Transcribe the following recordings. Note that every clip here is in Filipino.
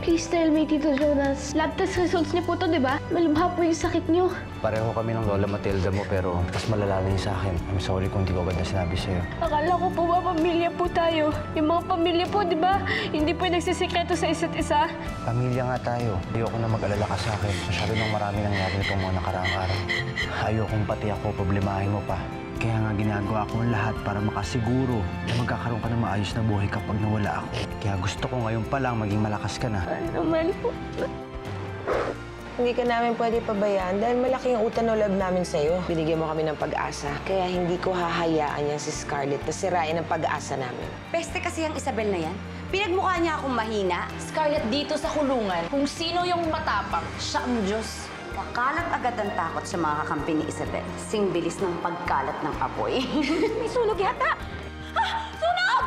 Please tell me, Tito Jonas. Lab test results niyo po to, di ba? Malubha po yung sakit niyo. Pareho kami ng Lola Matilda mo, pero mas malala na yung sa akin. I'm sorry kung di ko agad na sinabi sa'yo. Akala ko po ba pamilya po tayo? Yung mga pamilya po, di ba? Hindi po nagsisikreto sa isa't isa. Pamilya nga tayo. Di ako na mag-alala ka sa akin. Masyado nang marami nangyari itong mga nakaraang araw. Ayokong pati ako problemahin mo pa. Kaya nga ginagawa ko ang lahat para makasiguro na magkakaroon ka ng maayos na buhay kapag nawala ako. Kaya gusto ko ngayon pa lang maging malakas ka na. Ano naman po? Hindi ka namin pwede pabayaan dahil malaki ang utang na loob namin sa'yo. Binigyan mo kami ng pag-asa. Kaya hindi ko hahayaan yan si Scarlett na sirain ang pag-asa namin. Peste kasi ang Isabel na yan. Pinagmukha niya akong mahina. Scarlett, dito sa kulungan, kung sino yung matapang, siya ang Diyos. Makalat agad ang takot sa mga kakampi ni Isabel. Sing bilis ng pagkalat ng apoy. May sunog yata! Ah! Sunog!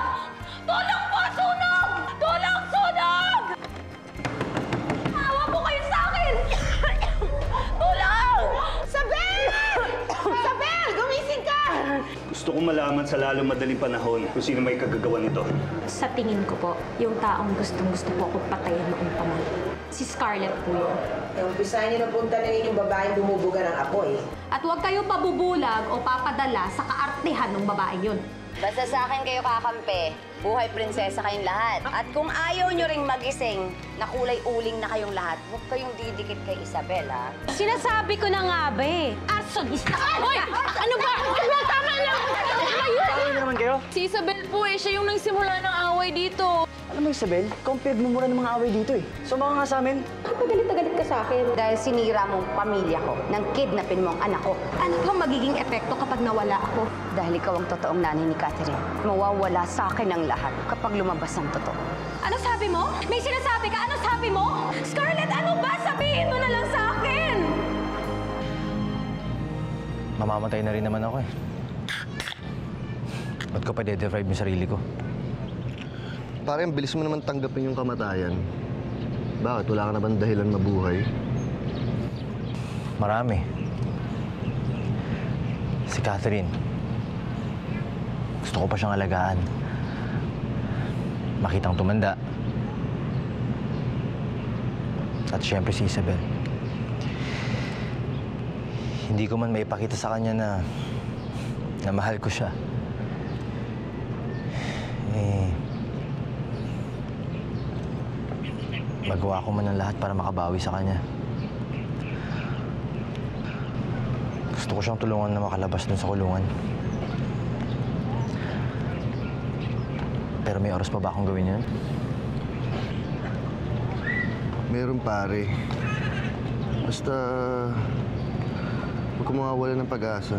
Tulong po! Sunog! Tulong! Sunog! Awa po kayo sa akin! Tulong! Sabel! Sabel! Gumising ka! Gusto kong malaman sa lalong madaling panahon kung sino may kagagawa nito. Sa tingin ko po, yung taong gustong-gusto po akong patayin noong paman. Si Scarlett po yun. Umpisahan niyo na punta na yung babaeng bumubuga ng apoy. At huwag kayo pabubulag o papadala sa kaartehan ng babae yun. Basta sa akin kayo kakampi, buhay prinsesa kayong lahat. At kung ayaw nyo ring magising, na kulay uling na kayong lahat, huwag kayong didikit kay Isabel, ha? Sinasabi ko na nga ba eh. Arsonista ka! Hoy! Ano ba? Ano? Tama lang! Ano naman kayo? Si Isabel po siya yung nagsimula ng away dito. Alam mo, Isabel, compared mo muna ng mga away dito eh. Sumama nga sa amin. Galit na galit ka sa akin. Dahil sinira mong pamilya ko, nang kidnapin mo ang anak ko. Ano bang magiging epekto kapag nawala ako? Dahil ikaw ang totoong nanay ni Catherine. Mawawala sa akin ang lahat kapag lumabas ang totoo. Ano sabi mo? May sinasabi ka? Ano sabi mo? Scarlett, ano ba? Sabihin mo na lang sa akin! Mamamatay na rin naman ako eh. Ba't ko pa de-deprive yung sarili ko? Parang bilis mo naman tanggapin yung kamatayan. Bakit? Wala ka na bang dahilan mabuhay? Marami. Si Catherine. Gusto ko pa siyang alagaan. Makitang tumanda. At syempre si Isabel. Hindi ko man maipakita sa kanya na mahal ko siya. Magawa ko man ng lahat para makabawi sa kanya. Gusto ko siyang tulungan na makalabas dun sa kulungan. Pero may oras pa ba akong gawin yun? Meron pare. Basta huwag ka mawawala ng pag-asa.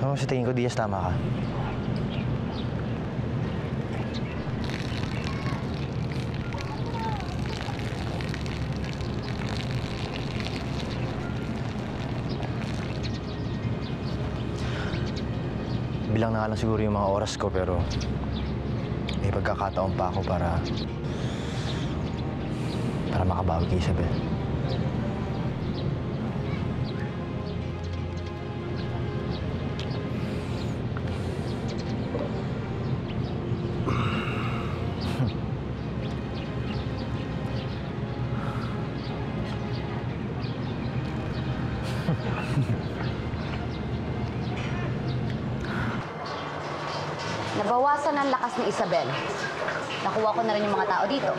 Oo, sa tingin ko, Diaz, tama ka. Bilang na nga lang siguro yung mga oras ko, pero may pagkakataon pa ako para makabawi kay Isabel. Nabawasan ang lakas ni Isabel. Nakuha ko na rin yung mga tao dito.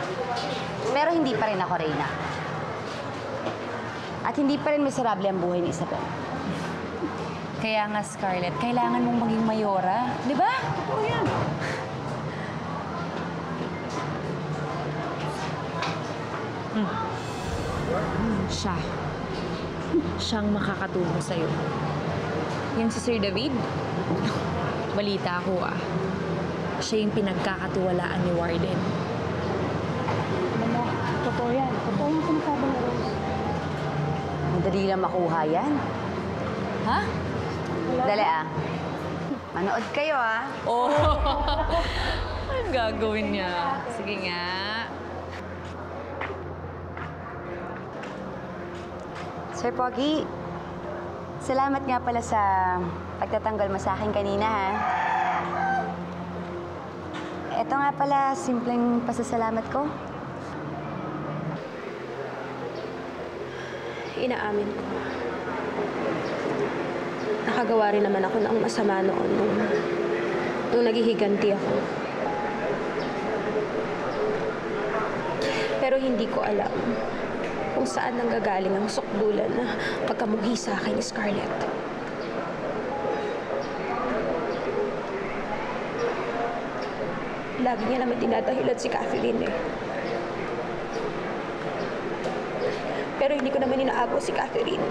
Pero hindi pa rin ako reyna. At hindi pa rin miserable ang buhay ni Isabel. Kaya nga, Scarlett, kailangan mong maging mayora. Di ba? Oo yan. Siya. Siyang makakatulong sa'yo. Yung si Sir David, balita ko siya yung pinagkakatiwalaan ni Warden. Alam mo, totoo yan. Totoo yung sinasabi ni Rose. Madali lang makuha yan. Ha? Dali Manood kayo Oh! Anong gagawin niya? Sige nga. Sir Pogi, salamat nga pala sa pagtatanggal mo sa akin kanina, ha? Eto nga pala, simpleng pasasalamat ko. Inaamin ko. Nakagawa rin naman ako ng masama noon nung naghihiganti ako. Pero hindi ko alam kung saan nanggagaling ang sukdulan na pagkamuhi sa akin ni Scarlett. Lagi niya naman dinadahilan si Catherine eh. Pero hindi ko naman inaago si Catherine.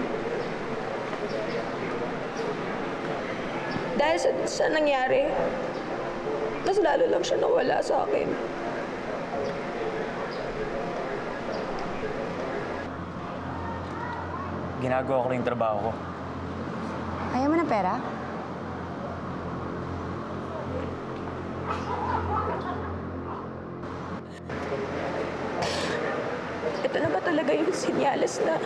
Dahil sa nangyari, mas lalo lang siya nawala sa akin. Ginagawa ko rin yung trabaho ko. Ayaw mo ng pera? Ito na ba talaga yung senyales na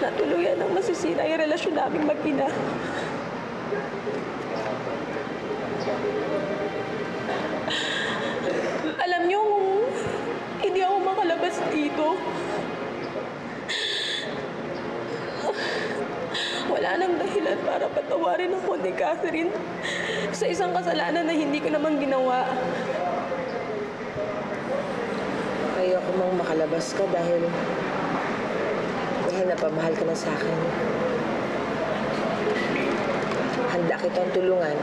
natuluyan ng masisira yung relasyon naming mag-ina? Alam niyo, kung hindi ako makalabas dito, wala nang dahilan para patawarin ako ni Catherine sa isang kasalanan na hindi ko naman ginawa. Ayoko mang makalabas ka dahil napamahal ka na sa akin. Handa kitang tulungan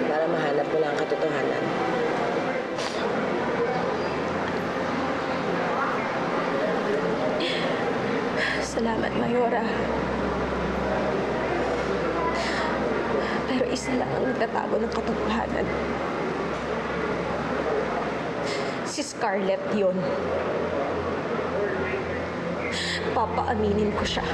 para mahanap mo lang ang katotohanan. Salamat, Mayora. Pero isa lang ang nagtatago ng katotohanan. Si Scarlett yun. Papaaminin ko siya.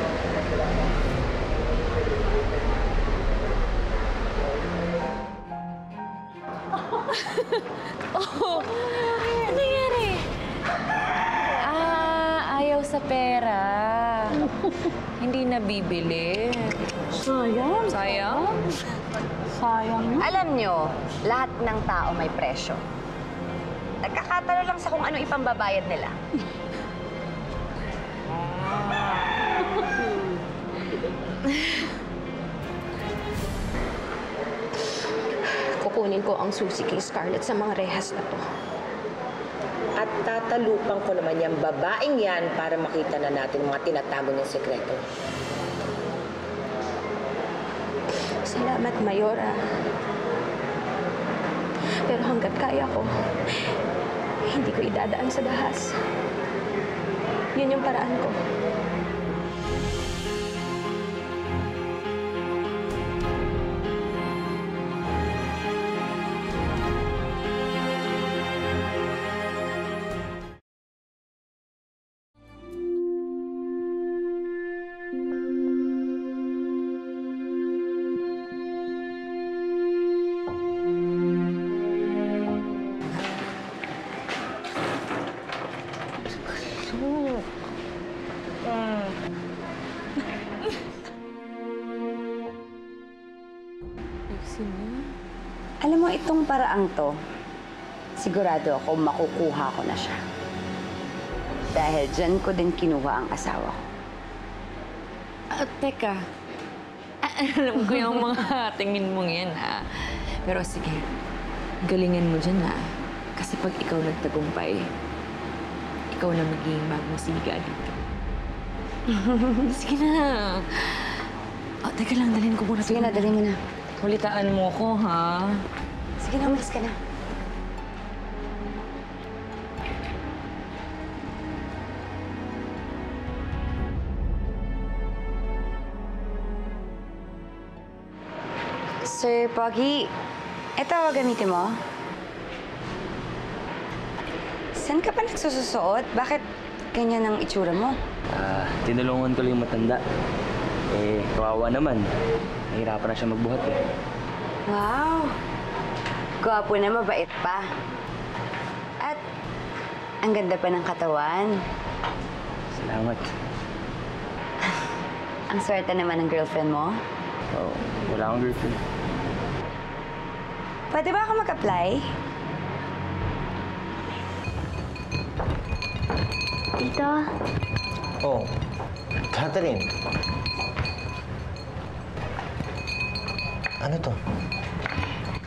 Oh, ano nangyari? Ayaw sa pera. Hindi nabibili. Sayang. Sayang? Sayang. Alam nyo, lahat ng tao may presyo. Nagkakatalo lang sa kung ano ipambabayad nila. Kukunin ko ang susi kay Scarlett sa mga rehas na to. At tatalupang ko naman yung babaeng yan para makita na natin mga tinatago niyang sekreto. Salamat, Mayora. Pero hanggat kaya ko, hindi ko idadaan sa dahas. Yun yung paraan ko. Alam mo, itong paraang to, sigurado ako makukuha ko na siya. Dahil dyan ko din kinuha ang asawa ko. Teka. Alam ko yung mga tingin mong yan, ha? Pero sige, galingan mo dyan, ha? Kasi pag ikaw nagtagumpay, ikaw na magiging magmasiga dito. Sige na. Teka lang, dalhin ko muna. Sige na, dalhin mo na. Hulitaan mo ko, ha? Sige na, umalis ka na. Sir Pogi, ito gamitin mo. Saan ka pa nagsususuot? Bakit ganyan ang itsura mo? Tinulungan ko lang yung matanda. Kawawa naman. Nahirapan na siya magbuhat eh. Wow! Gwapo na, mabait pa. At ang ganda pa ng katawan. Salamat. Ang swerte naman ng girlfriend mo. Wala akong girlfriend. Pwede ba ako mag-apply? Tito, Oh, Catherine. Ano to?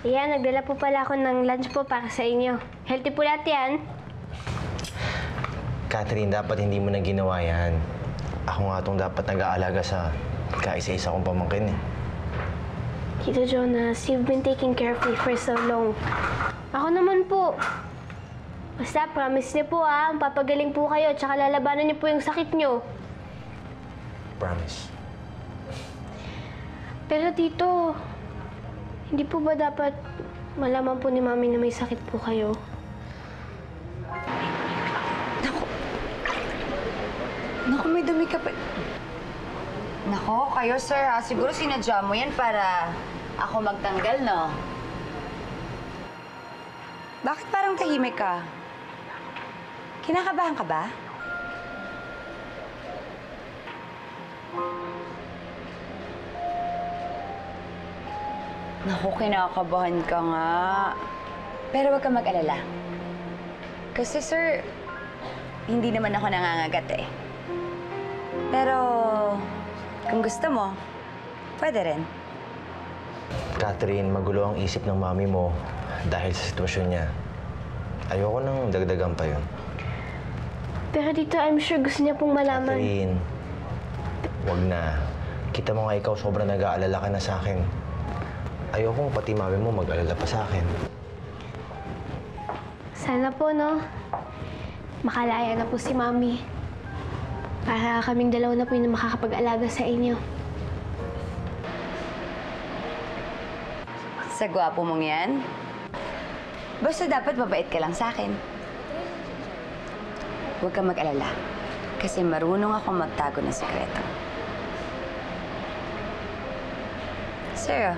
ayan, nagdala po pala ako ng lunch po para sa inyo. Healthy po lahat yan. Catherine, dapat hindi mo na ginawa yan. Ako nga itong dapat nag-aalaga sa kaisa-isa kong pamangkin eh. Tito Jonas, you've been taking care of me for so long. Ako naman po. Basta, promise niyo po papagaling po kayo, tsaka lalabanan niyo po yung sakit niyo. Promise. Pero tito, hindi po ba dapat malaman po ni Mami na may sakit po kayo? Naku, may dumi ka pa. Nako, kayo sir ha. Siguro sinadya mo yan para ako magtanggal, no? Bakit parang tahimik ka? Kinakabahan ka ba? Naku, kinakabahan ka nga. Pero huwag ka mag-alala. Kasi sir, hindi naman ako nangangagat eh. Pero kung gusto mo, pwede rin. Catherine, magulo ang isip ng mami mo dahil sa sitwasyon niya. Ayoko nang dagdagan pa yun. Pero dito, I'm sure gusto niya pong malaman. Catherine, wag na. Kita mo nga ikaw sobrang nag-aalala ka na sa akin. Ayokong pati mami mo mag-alala pa sa akin. Sana po, no? Makalaya na po si Mami. Para kaming dalawa na po yung makakapag-alaga sa inyo. Sa gwapo mong yan, basta dapat mabait ka lang sa akin. Huwag kang mag-alala. Kasi marunong ako magtago ng sekreto. Sir,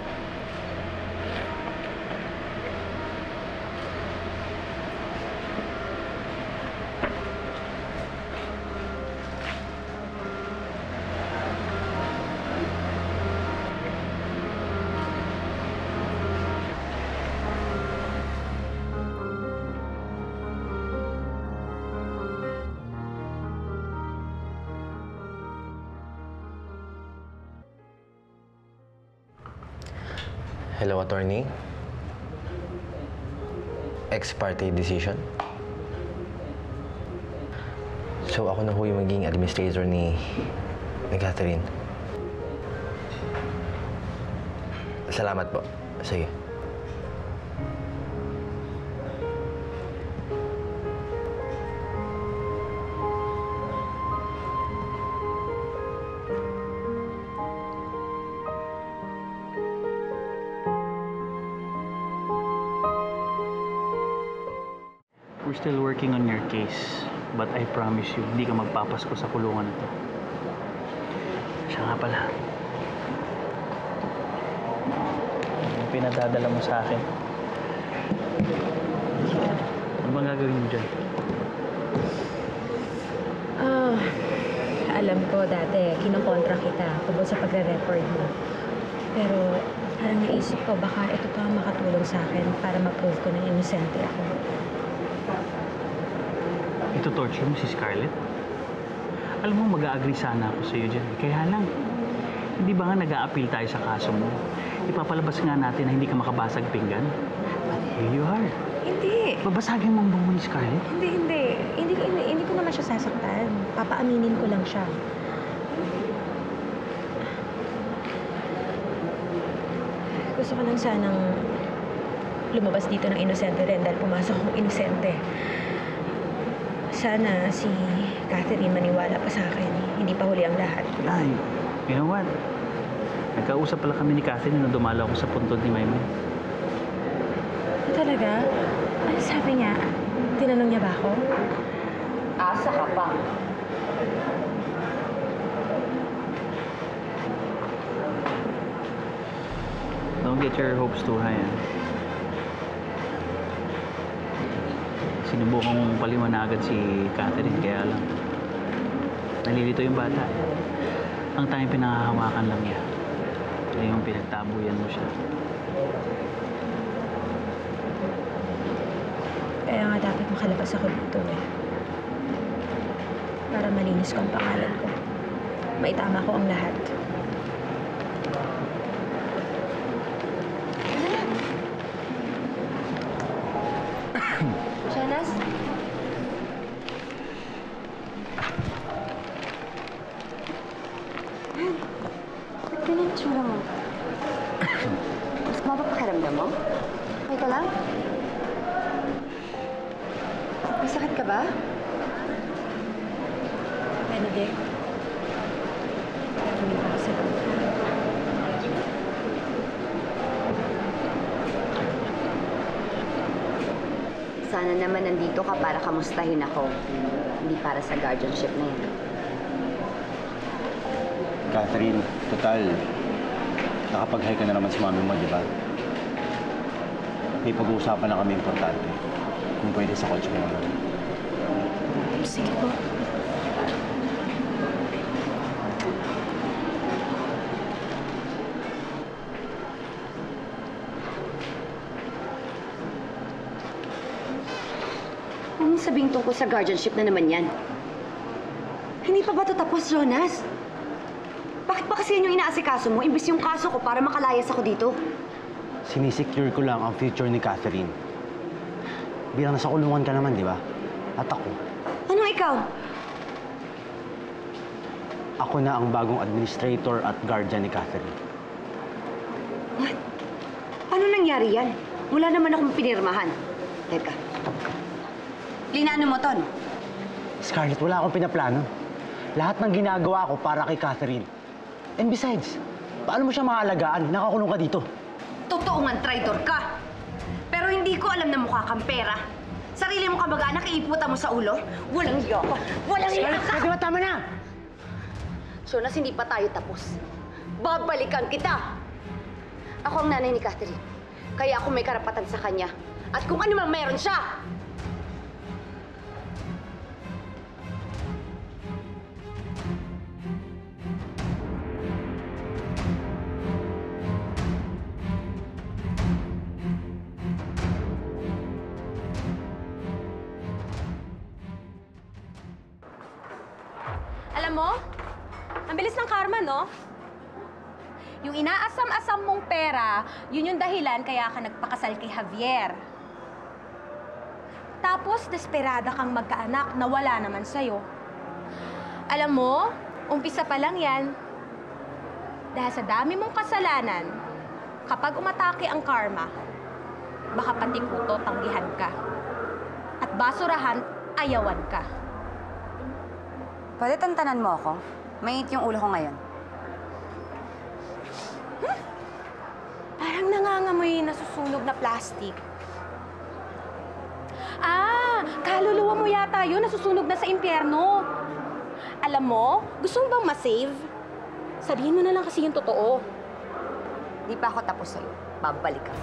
Hello, attorney. Ex parte decision. So ako na ho yung maging administrator ni Catherine. Salamat po. Sige. We're still working on your case, but I promise you, hindi ka magpapasko sa kulungan na to. Siya nga pala. Yung pinadadala mo sa akin. Ano bang gagawin mo dyan? Alam ko dati, kinokontra kita tungkol sa pagre-record mo. Pero parang naisip ko, baka ito pa ang makatulong sa akin para ma-prove ko na inosente ako. Ito torture mo si Scarlett? Alam mo, mag-a-agree sana ako sa'yo dyan. Kaya lang, hindi ba nga nag-a-appeal tayo sa kaso mo? Ipapalabas nga natin na hindi ka makabasag pinggan. But here you are. Hindi. Babasagin mo ang bumo ni Scarlett? Hindi ko naman siya sasaktan. Papaaminin ko lang siya. Gusto ko lang sanang lumabas dito ng inosente rin dahil pumasok akong inosente. Sana si Catherine maniwala pa sa akin. Hindi pa huli ang lahat. Ay, you know what? Nagkausap pala kami ni Catherine nung dumalo ako sa puntod ni Maymay. Talaga? Ano sabi niya? Tinanong niya ba ako? asa ka pa. Don't get your hopes too high, ah. Sinubukan kong paliwanagan si Catherine, kaya lang nalilito yung bata. Ang tanging pinangahawakan lang niya ay yung pinagtabuyan mo siya. makalabas ako dito eh. Para malinis ko ang pangalan ko. Maitama ko ang lahat. Jonas? Ba't ganyan tsura mo? Mas ba pakiramdam mo? Okay ka lang? May sakit ka ba? Benedict. Tumingin ako sa Sana naman nandito ka para kamustahin ako. Hindi para sa guardianship na yan. Catherine, total, nakapag-hi ka na naman sa mami mo, di ba? May pag-uusapan na kami importante. Kung pwede sa kotse ko naman. Sige po. Huwag mong sabing tungkol sa guardianship na naman yan. Hindi pa ba ito tapos, Jonas? Bakit ba kasi yan yung inaasikaso mo, imbis yung kaso ko para makalayas ako dito? Sinisecure ko lang ang future ni Catherine. Bilang nasa kulungan ka naman, di ba? At ako. Ano ikaw? Ako na ang bagong administrator at guardian ni Catherine. What? Paano nangyari yan? Wala naman akong pinirmahan. Teka. Linano mo, Ton? Scarlett, wala akong pinaplano. Lahat ng ginagawa ko para kay Catherine. And besides, paano mo siya maalagaan? Nakakulong ka dito. Totoo nga, traitor ka. Pero hindi ko alam na mukha kang pera. Sarili mong kamag-anak, iiputan mo sa ulo? Walang iyo ka. Walang iyo ka! Di ba tama na? Jonas, hindi pa tayo tapos. Babalikan kita! Ako ang nanay ni Catherine. Kaya ako may karapatan sa kanya. At kung ano mang meron siya! Alam mo, ang bilis ng karma, no? Yung inaasam-asam mong pera, yun yung dahilan kaya ka nagpakasal kay Javier. Tapos, desperada kang magkaanak na wala naman sa'yo. Alam mo, umpisa pa lang yan. Dahil sa dami mong kasalanan, kapag umatake ang karma, baka pati kuto tanggihan ka. At basurahan, ayawan ka. Pwede tantanan mo ako? Mainit yung ulo ko ngayon. Parang nangangamoy nasusunog na plastic. Ah, kaluluwa mo yata yun, nasusunog na sa impyerno. Alam mo, gusto mo bang ma-save? Sabihin mo na lang kasi yung totoo. Di pa ako tapos sa'yo. Babalik ka.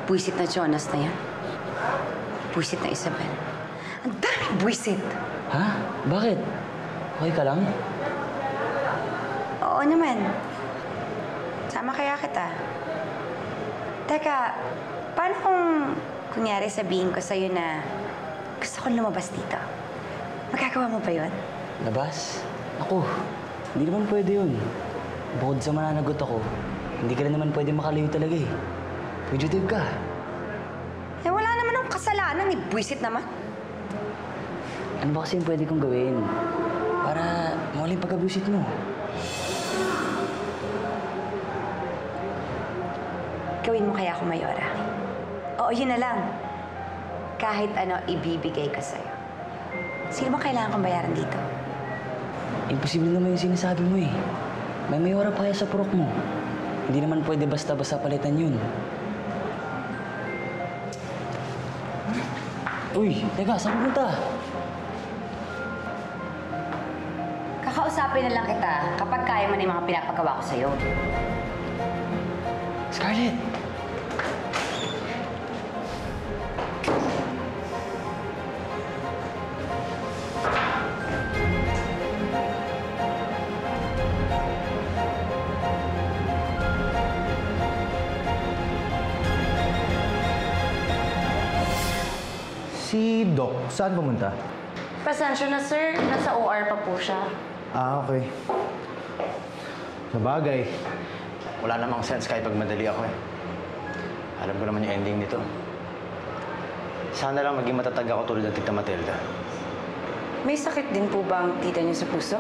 Buisit na Jonas na yan. Buisit na Isabel. Ang daming buisit! Ha? Bakit? Okay ka lang? Oo naman. Sama kaya kita. Teka, paano kung kunyari sabihin ko sa'yo na gusto kong lumabas dito? Magagawa mo ba yun? Labas? Ako, hindi naman pwede yun. Bukod sa mananagot ako, hindi ka na naman pwede makalayo talaga eh. Fugitive ka. Eh, wala naman akong kasalanan. Buisit naman. Ano ba kasi yung pwede kong gawin? Para mawala yung pagka-buisit mo. Gawin mo kaya ako, Mayora. Oo, yun na lang. Kahit ano, ibibigay ko sa'yo. Sino bang kailangan kong bayaran dito? Imposible naman yung sinasabi mo eh. May mayora pa kaya sa purok mo. Hindi naman pwede basta-basta palitan yun. Uy, teka, saan pupunta? Kakausapin na lang kita kapag kaya mo na yung mga pinapagawa ko sa'yo. Scarlett! Si Doc, saan pumunta? Pasensya na, sir. Nasa OR pa po siya. Ah, okay. Sabagay. Wala namang sense kahit pagmadali ako eh. Alam ko naman yung ending nito. Sana lang maging matatag ako tulad ng Tita Matilda. May sakit din po ba ang tita niyo sa puso?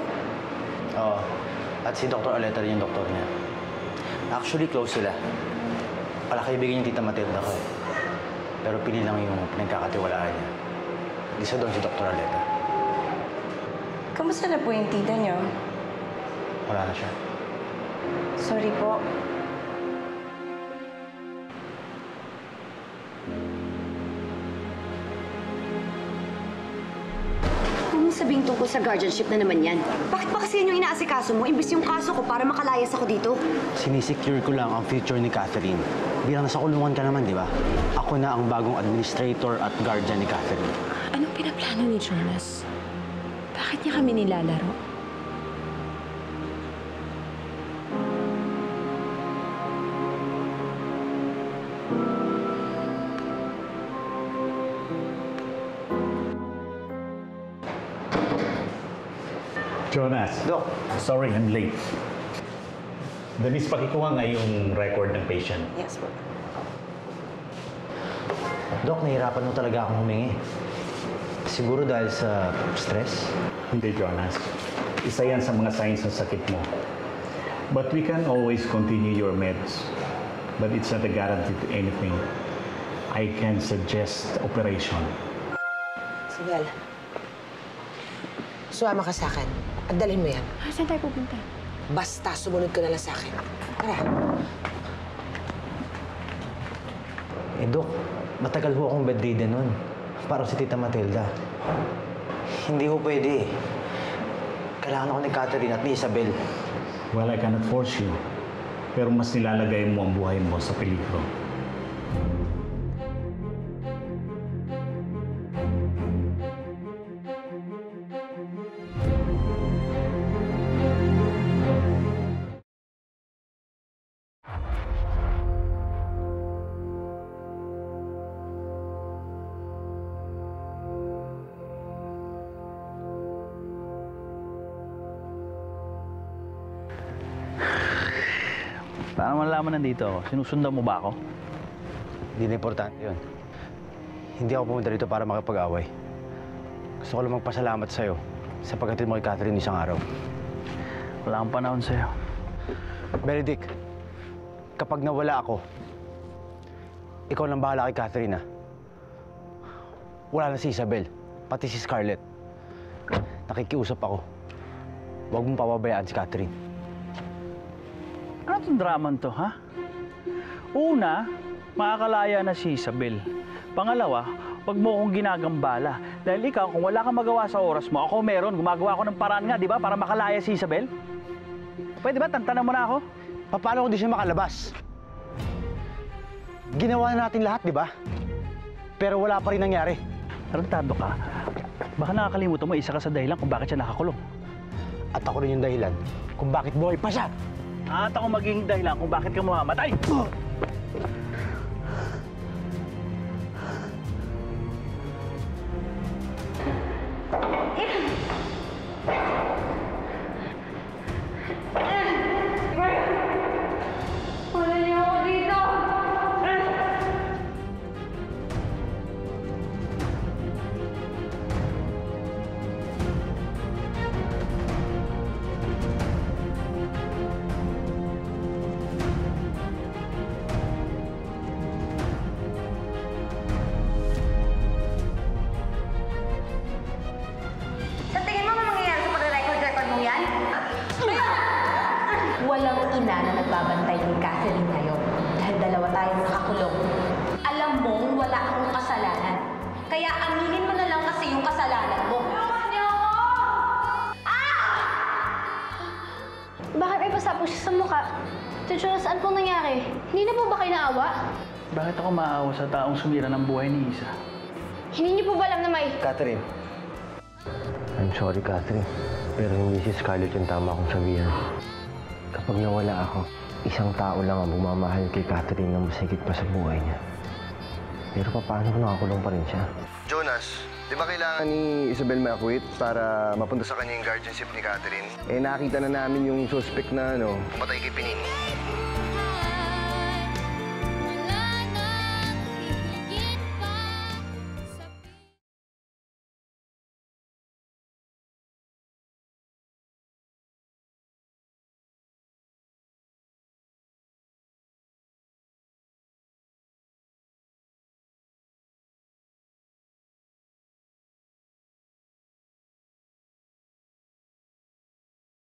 Oo. At si Dr. Aleta rin yung doktor niya. Actually, close sila. Palakaibigan yung Tita Matilda ko eh. Pero pili lang yung pinagkakatiwalaan niya. Isa doon si Dr. Aleta. Kamusta na po yung tita niyo? Wala na siya. Sorry po. Huwag mong sabing tungkol sa guardianship na naman yan. Bakit ba kasi yan yung inaasikaso mo, imbis yung kaso ko para makalayas ako dito? Sinisecure ko lang ang future ni Catherine. Bilang nasa kulungan ka naman, di ba? Ako na ang bagong administrator at guardian ni Catherine. Anong pinaplano ni Jonas? Bakit niya kami nilalaro? Jonas. Doc. Sorry, I'm late. Denise, pakikuha nga yung record ng patient. Yes, po. Doc, nahihirapan mo talaga akong humingi. Siguro dahil sa stress? Hindi, Jonas. Isa yan sa mga signs ng sakit mo. But we can always continue your meds. But it's not a guarantee to anything. I can suggest operation. Sibel, sumama ka sa akin at dalhin mo yan. Saan tayo pupunta? Basta sumunod ka na lang sa akin. Tara. Eh, Doc, matagal ho akong bedridden nun. Parang si Tita Matilda. Hindi ho pwede eh. Kailangan ako ni Catherine at ni Isabel. Well, I cannot force you. Pero mas nilalagay mo ang buhay mo sa peligro. Paano malaman nandito ako? Sinusundan mo ba ako? Hindi na importante yun. Hindi ako pumunta dito para makipag-away. Gusto ko lang magpasalamat sa'yo sa paghatid mo kay Catherine isang araw. Wala akong panahon sa'yo. Benedict, kapag nawala ako, ikaw lang bahala kay Catherine, ha? Wala na si Isabel, pati si Scarlett. Nakikiusap ako. Huwag mong pababayaan si Catherine. Ano itong draman to, ha? Una, makakalaya na si Isabel. Pangalawa, wag mo akong ginagambala. Dahil ikaw, kung wala kang magawa sa oras mo, ako meron. Gumagawa ako ng paraan nga, di ba? Para makalaya si Isabel. Pwede ba? Tantanan mo na ako. Paano kung di siya makalabas? Ginawa na natin lahat, di ba? Pero wala pa rin nangyari. Tarantado ka. Baka nakakalimutan mo, isa ka sa dahilan kung bakit siya nakakulong. At ako rin yung dahilan kung bakit buhay pa siya. At ako magiging dahilan kung bakit ka mamamatay. Wala niyo ako dito! Sa tingin mo ano mangyayari sa pagre-record mong yan? Walang ina na nagbabantay ni Catherine ngayon dahil dalawa tayong nakakulong. Alam mong wala akong kasalanan. Kaya aminin mo na lang kasi yung kasalanan mo. Bakit may pasapos siya sa mukha? Tito, saan pong nangyari? Hindi na po ba kayo naawa? Bakit ako maawa sa taong sumira ng buhay ni Isa? Hindi niyo po ba alam na may... Catherine. I'm sorry, Catherine. Pero hindi si Scarlett yung tama kong sabihan. Kapag nawala ako, isang tao lang ang bumamahal kay Catherine na mas higit pa sa buhay niya. Pero paano kung nakakulong pa rin siya? Jonas, di ba kailangan ni Isabel ma-acquit para mapunta sa kanya yung guardianship ni Catherine? Eh, nakita na namin yung suspect na, pumatay kay Pinini.